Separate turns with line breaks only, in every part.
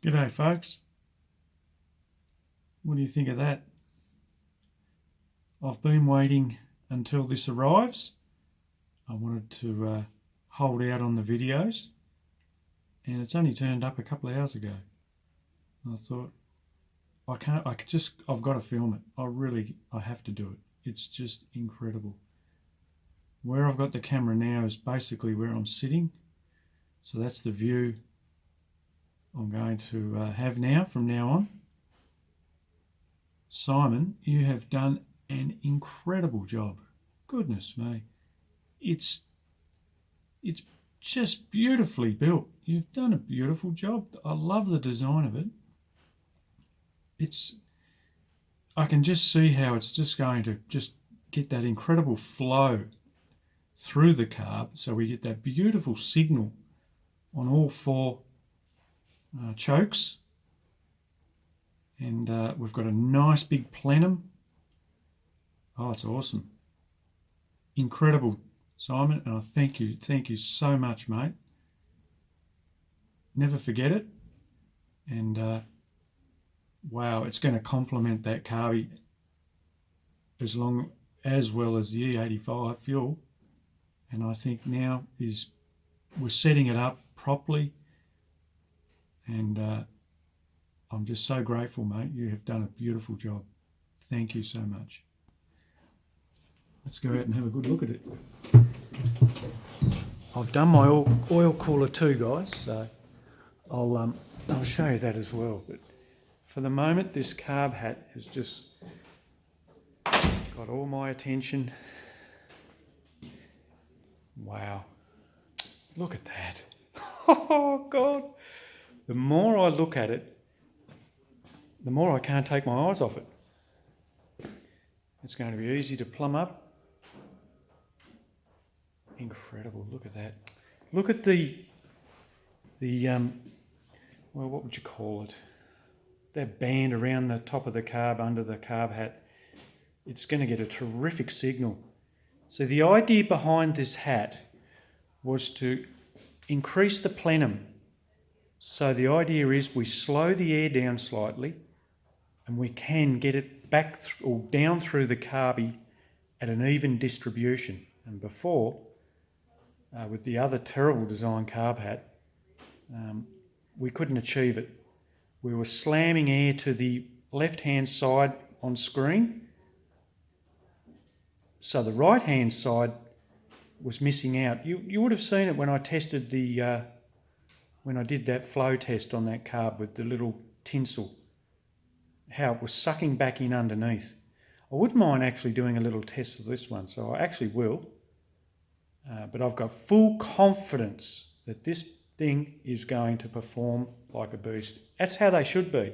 G'day folks, what do you think of that? I've been waiting until this arrives. I wanted to hold out on the videos, and it's only turned up a couple of hours ago. And I thought, I've got to film it. I have to do it. It's just incredible. Where I've got the camera now is basically where I'm sitting. So that's the view I'm going to have now from now on. Simon, you have done an incredible job. Goodness me. It's just beautifully built. You've done a beautiful job. I love the design of it. I can just see how it's just going to just get that incredible flow through the carb, so we get that beautiful signal on all four chokes, and we've got a nice big plenum. Oh, it's awesome. Incredible, Simon, and I thank you so much, mate. Never forget it. And wow, it's going to complement that carby as well as the E85 fuel. And I think now we're setting it up properly, and I'm just so grateful, mate. You have done a beautiful job. Thank you so much. Let's go out and have a good look at it. I've done my oil cooler too, guys, so I'll show you that as well. But for the moment, this carb hat has just got all my attention. Wow, look at that. Oh God, the more I look at it, the more I can't take my eyes off it. It's going to be easy to plumb up. Incredible, look at that. Look at the well, what would you call it? That band around the top of the carb, under the carb hat. It's going to get a terrific signal. So the idea behind this hat was to increase the plenum. So the idea is we slow the air down slightly, and we can get it back or down through the carby at an even distribution. And before, with the other terrible design carb hat, we couldn't achieve it. We were slamming air to the left-hand side on screen, so the right-hand side was missing out. You would have seen it when I tested when I did that flow test on that carb with the little tinsel, how it was sucking back in underneath. I wouldn't mind actually doing a little test of this one, so I actually will. But I've got full confidence that this thing is going to perform like a beast. That's how they should be.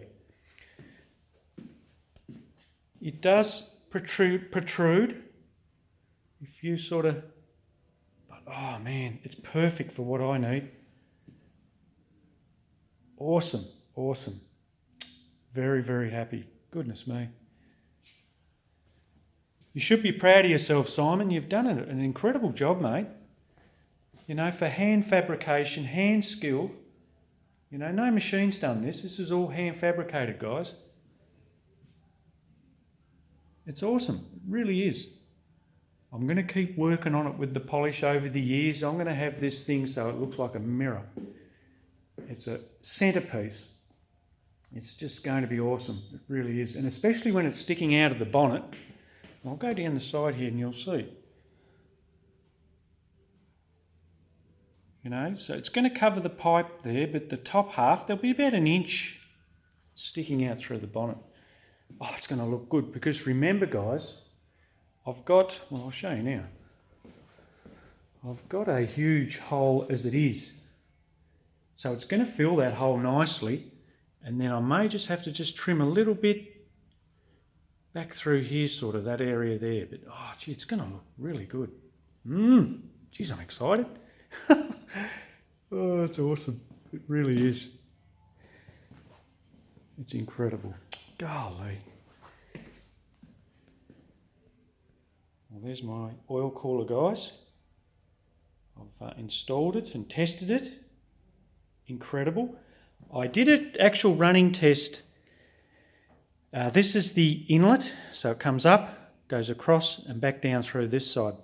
It does protrude. If you sort of, oh man, it's perfect for what I need. Awesome, awesome. Very, very happy. Goodness me. You should be proud of yourself, Simon. You've done an incredible job, mate. You know, for hand fabrication, hand skill, you know, no machine's done this. This is all hand fabricated, guys. It's awesome. It really is. I'm going to keep working on it with the polish over the years. I'm going to have this thing so it looks like a mirror. It's a centerpiece. It's just going to be awesome. It really is. And especially when it's sticking out of the bonnet. I'll go down the side here and you'll see. You know, so it's going to cover the pipe there, but the top half, there'll be about an inch sticking out through the bonnet. Oh, it's going to look good because remember, guys, I'll show you now. I've got a huge hole as it is. So it's going to fill that hole nicely, and then I may just have to trim a little bit back through here, sort of that area there. But oh gee, it's going to look really good. Geez, I'm excited. Oh, it's awesome. It really is. It's incredible. Golly. Well, there's my oil cooler, guys. I've installed it and tested it. Incredible. I did an actual running test. This is the inlet, so it comes up, goes across and back down through this side.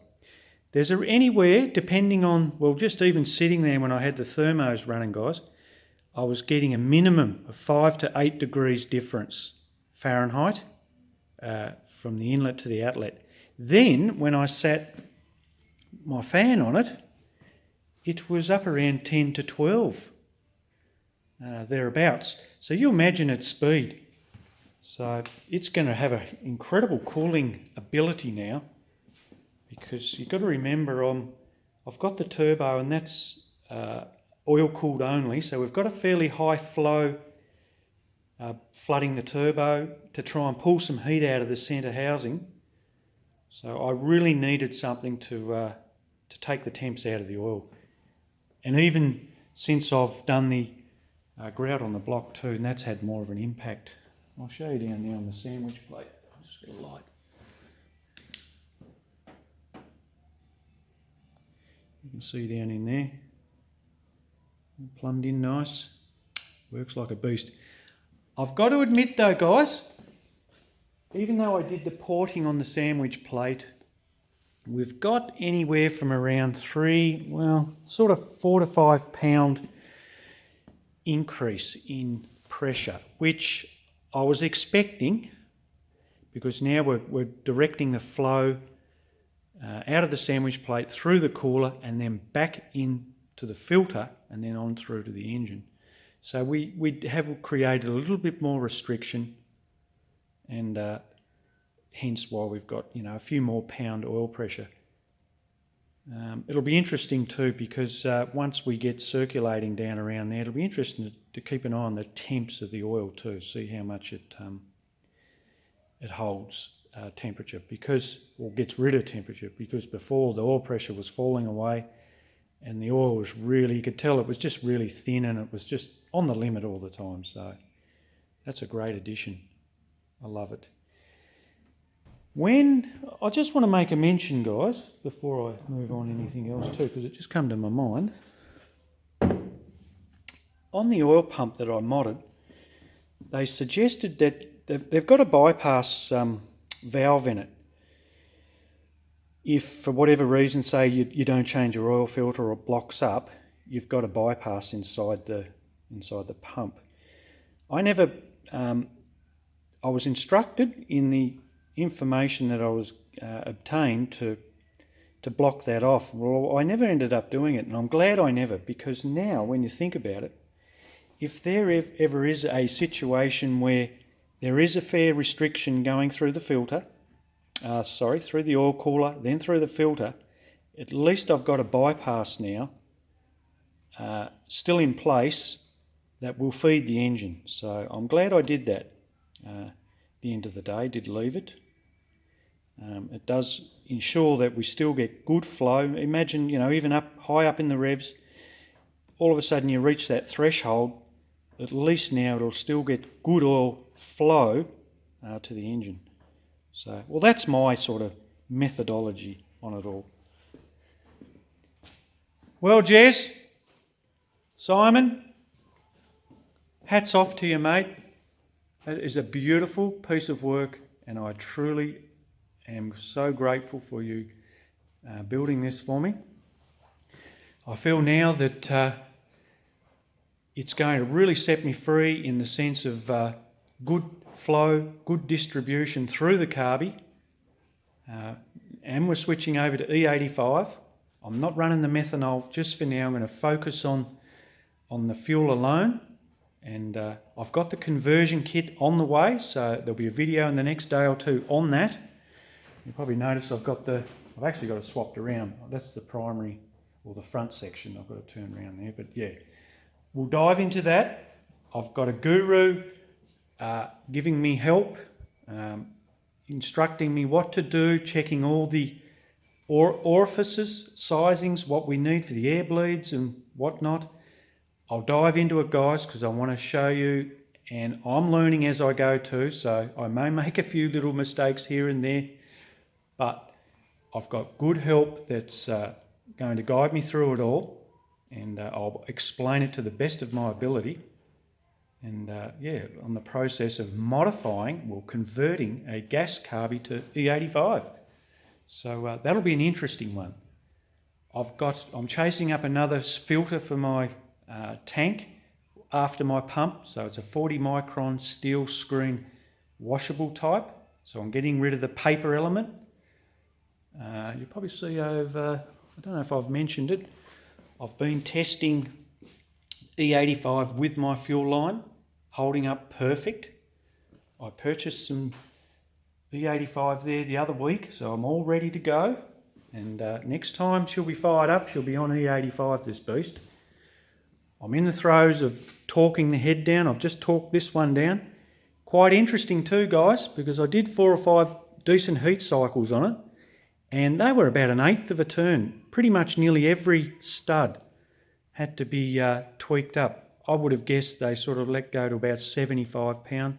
There's anywhere, depending on, well, just even sitting there when I had the thermos running, guys, I was getting a minimum of 5 to 8 degrees difference Fahrenheit from the inlet to the outlet. Then, when I sat my fan on it, it was up around 10 to 12, thereabouts. So you imagine its speed. So it's going to have an incredible cooling ability now, because you've got to remember I've got the turbo and that's oil cooled only, so we've got a fairly high flow flooding the turbo to try and pull some heat out of the centre housing. So I really needed something to take the temps out of the oil. And even since I've done the grout on the block too, and that's had more of an impact. I'll show you down there on the sandwich plate. I'll just get a light. You can see down in there, plumbed in nice, works like a beast. I've got to admit though, guys, even though I did the porting on the sandwich plate, we've got anywhere from around 4 to 5 pound increase in pressure, which I was expecting, because now we're directing the flow out of the sandwich plate through the cooler and then back into the filter and then on through to the engine. So we have created a little bit more restriction, and hence why we've got a few more pound oil pressure. It'll be interesting too, because once we get circulating down around there, it'll be interesting to keep an eye on the temps of the oil too, see how much it holds temperature, or gets rid of temperature, because before the oil pressure was falling away and the oil was really, you could tell it was just really thin and it was just on the limit all the time. So that's a great addition. I love it. I just want to make a mention, guys, before I move on to anything else too, because it just come to my mind. On the oil pump that I modded, they suggested that they've got a bypass valve in it. If for whatever reason, say you don't change your oil filter or it blocks up, you've got a bypass inside the pump. I was instructed in the information that I was obtained to block that off. Well, I never ended up doing it, and I'm glad I never, because now when you think about it, if there ever is a situation where there is a fair restriction going through the filter, through the oil cooler, then through the filter, at least I've got a bypass now still in place that will feed the engine. So I'm glad I did that. At the end of the day, did leave it. It does ensure that we still get good flow. Imagine, even high up in the revs, all of a sudden you reach that threshold, at least now it'll still get good oil flow to the engine. So, well, that's my sort of methodology on it all. Well, Jez, Simon, hats off to you, mate. That is a beautiful piece of work, and I truly am so grateful for you building this for me. I feel now that it's going to really set me free in the sense of good flow, good distribution through the carby, and we're switching over to E85. I'm not running the methanol just for now. I'm going to focus on the fuel alone, and I've got the conversion kit on the way, so there'll be a video in the next day or two on that. You'll probably notice I've actually got it swapped around. That's the primary, or the front section. I've got to turn around there, but yeah. We'll dive into that. I've got a guru giving me help, instructing me what to do, checking all the orifices, sizings, what we need for the air bleeds and whatnot. I'll dive into it, guys, because I want to show you, and I'm learning as I go too, so I may make a few little mistakes here and there, but I've got good help that's going to guide me through it all, and I'll explain it to the best of my ability. And yeah, on the process of modifying, well, converting a gas carby to E85. So that'll be an interesting one. I'm chasing up another filter for my tank after my pump. So it's a 40 micron steel screen washable type. So I'm getting rid of the paper element. You'll probably see over, I don't know if I've mentioned it, I've been testing E85 with my fuel line, holding up perfect. I purchased some E85 there the other week, so I'm all ready to go. And next time she'll be fired up, she'll be on E85, this beast. I'm in the throes of torquing the head down. I've just torqued this one down. Quite interesting too, guys, because I did 4 or 5 decent heat cycles on it, and they were about 1/8 of a turn. Pretty much nearly every stud had to be tweaked up. I would have guessed they sort of let go to about 75 pound.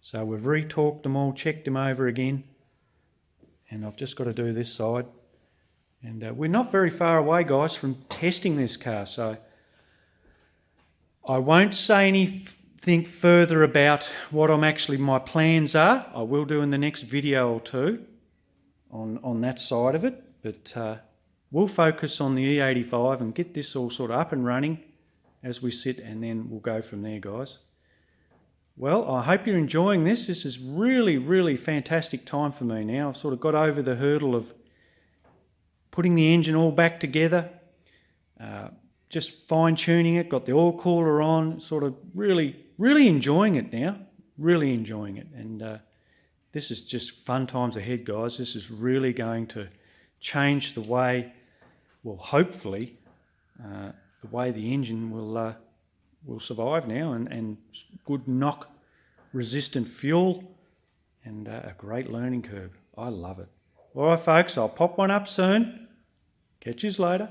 So we've retorqued them all, checked them over again, and I've just got to do this side. And we're not very far away, guys, from testing this car, so I won't say anything further about what my plans are. I will do in the next video or two on that side of it, but we'll focus on the E85 and get this all sort of up and running as we sit, and then we'll go from there, guys. Well, I hope you're enjoying this. This is really, really fantastic time for me now. I've sort of got over the hurdle of putting the engine all back together, just fine-tuning it, got the oil cooler on, sort of really, really enjoying it now. Really enjoying it. And this is just fun times ahead, guys. This is really going to change the way, well, hopefully, the way the engine will survive now, and good knock resistant fuel, and a great learning curve. I love it. All right, folks, I'll pop one up soon. Catch yous later.